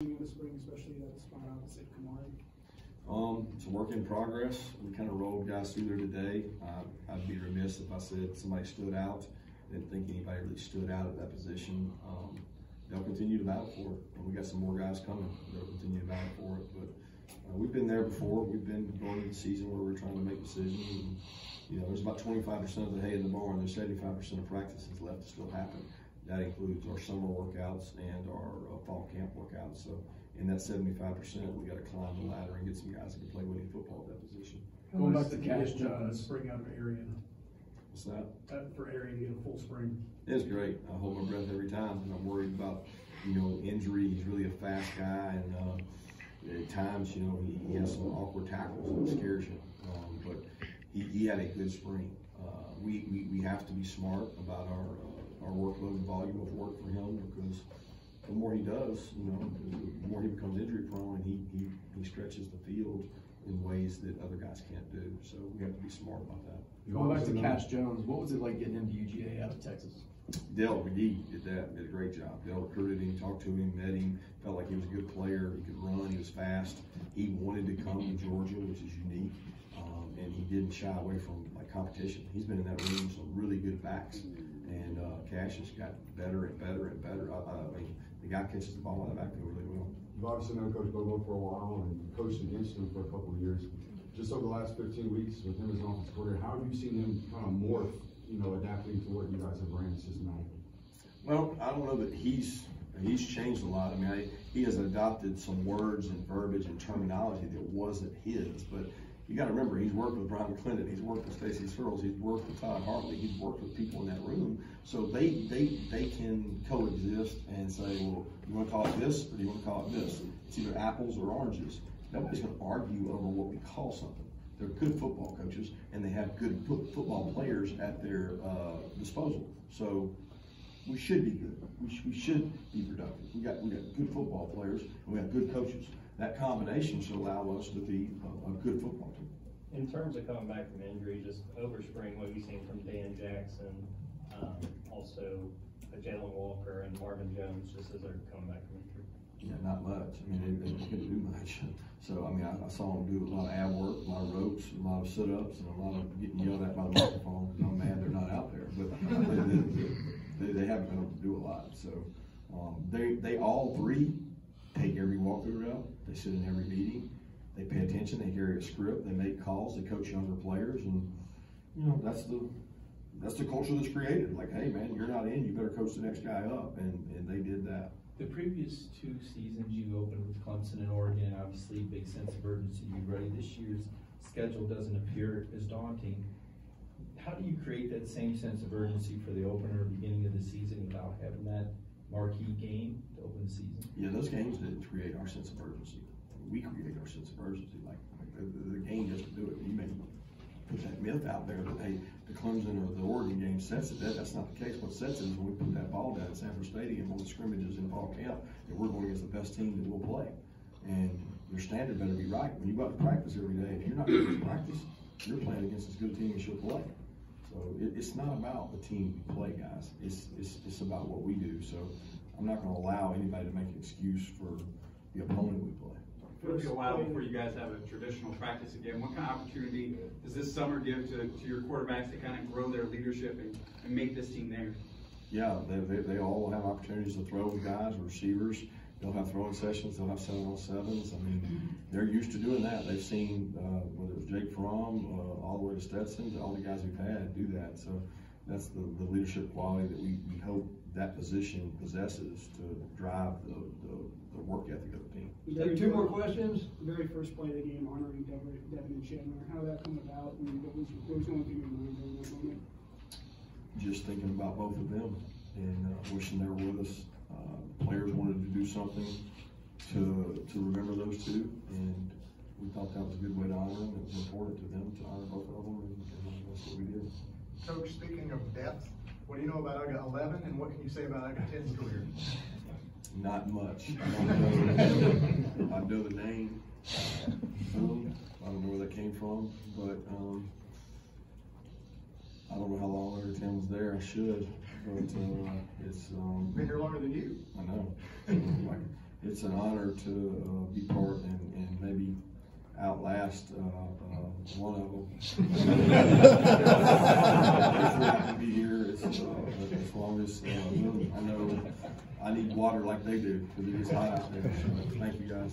in the spring, especially that spot opposite Kamari? It's a work in progress. We kind of rolled guys through there today. I'd be remiss if I said somebody stood out. Didn't think anybody really stood out at that position. They'll continue to battle for it. And we got some more guys coming. They'll continue to battle for it. But we've been there before. We've been going into the season where we're trying to make decisions. And, you know, there's about 25% of the hay in the barn. There's 75% of practices left to still happen. That includes our summer workouts and our fall camp workouts. So in that 75%, we got to climb the ladder and get some guys that can play winning football at that position. Going back to Cash Jones, spring out of Arian. What's that? For Arian to get a full spring. It's great. I hold my breath every time, and I'm worried about, you know, injury. He's really a fast guy, and at times, you know, he has some awkward tackles and it scares you. But he had a good spring. We have to be smart about our workload and volume of work for him, because the more he does, you know, the more he becomes injury prone, and he stretches the field in ways that other guys can't do. So we have to be smart about that. Going back to Cash Jones, what was it like getting him to UGA out of Texas? Dale McGee did a great job. Dale recruited him, talked to him, met him, felt like he was a good player. He could run, he was fast. He wanted to come to Georgia, which is unique, and he didn't shy away from competition. He's been in that room with some really good backs, and Cash has got better and better and better. I mean, the guy catches the ball out of the backfield really well. You've obviously known Coach Bobo for a while and coached against him for a couple of years. Just over the last 15 weeks with him as an offensive coordinator, how have you seen him kind of morph, you know, adapting to what you guys have ran systematically? Well, I don't know that he's changed a lot. I mean, he has adopted some words and verbiage and terminology that wasn't his, but you got to remember, he's worked with Brian McClendon, he's worked with Stacey Searles, he's worked with Todd Hartley, he's worked with people in that room, so they can coexist and say, well, you want to call it this or do you want to call it this? It's either apples or oranges. Nobody's going to argue over what we call something. They're good football coaches, and they have good football players at their disposal. So we should be good. We should be productive. We got good football players, and we have good coaches. That combination should allow us to be a good football team. In terms of coming back from injury, just over spring, what have you seen from Dan Jackson, also Jalen Walker and Marvin Jones, just as they're coming back from injury? Yeah, not much. I mean, they couldn't do much. So, I mean, I saw them do a lot of ab work, a lot of ropes, a lot of sit-ups, and a lot of getting yelled at by the microphone. I'm mad they're not out there, but they haven't been able to do a lot. So, they all three take every walkthrough route. They sit in every meeting. They pay attention. They carry a script. They make calls. They coach younger players, and you know that's the culture that's created. Like, hey man, you're not in. You better coach the next guy up, and they did that. The previous 2 seasons you opened with Clemson and Oregon, obviously big sense of urgency to be ready. This year's schedule doesn't appear as daunting. How do you create that same sense of urgency for the opener beginning of the season without having that marquee game to open the season? Yeah, those games didn't create our sense of urgency. We create our sense of urgency. Like the game doesn't do it. You may put that myth out there that, hey, the Clemson or the Oregon game sets it. That's not the case. What sets it is when we put that ball down at Sanford Stadium on the scrimmages in fall camp, that we're going against the best team that we'll play. And your standard better be right. When you go out to practice every day, if you're not going to practice, you're playing against as good a team as you'll play. So it's not about the team we play, guys. It's about what we do. So I'm not going to allow anybody to make an excuse for the opponent we play. It'll be a while before you guys have a traditional practice again. What kind of opportunity does this summer give to your quarterbacks to kind of grow their leadership and make this team theirs? Yeah, they all have opportunities to throw with guys, receivers. They'll have throwing sessions. They'll have 7-on-7s. I mean, they're used to doing that. They've seen whether it was Jake Fromm all the way to Stetson, to all the guys we've had do that. So that's the leadership quality that we hope that position possesses to drive the work ethic of the team. Take 2 more questions. The very first play of the game, honoring Devin and Chandler. How did that come about, and what was going through your mind during that moment? Just thinking about both of them and wishing they were with us. Players wanted to do something to remember those two, and we thought that was a good way to honor them. It was important to them to honor both of them, and that's what we did. Coach, speaking of depth, what do you know about UGA 11, and what can you say about UGA 10's career? Not much. I know the name. I don't know where that came from, but I don't know how long UGA 10 was there. I should, but it's been here longer than you. I know. Like it's an honor to be part and maybe outlast one of them. Hopefully I can be here as long as I know I need water like they do because it is hot out there. So thank you guys.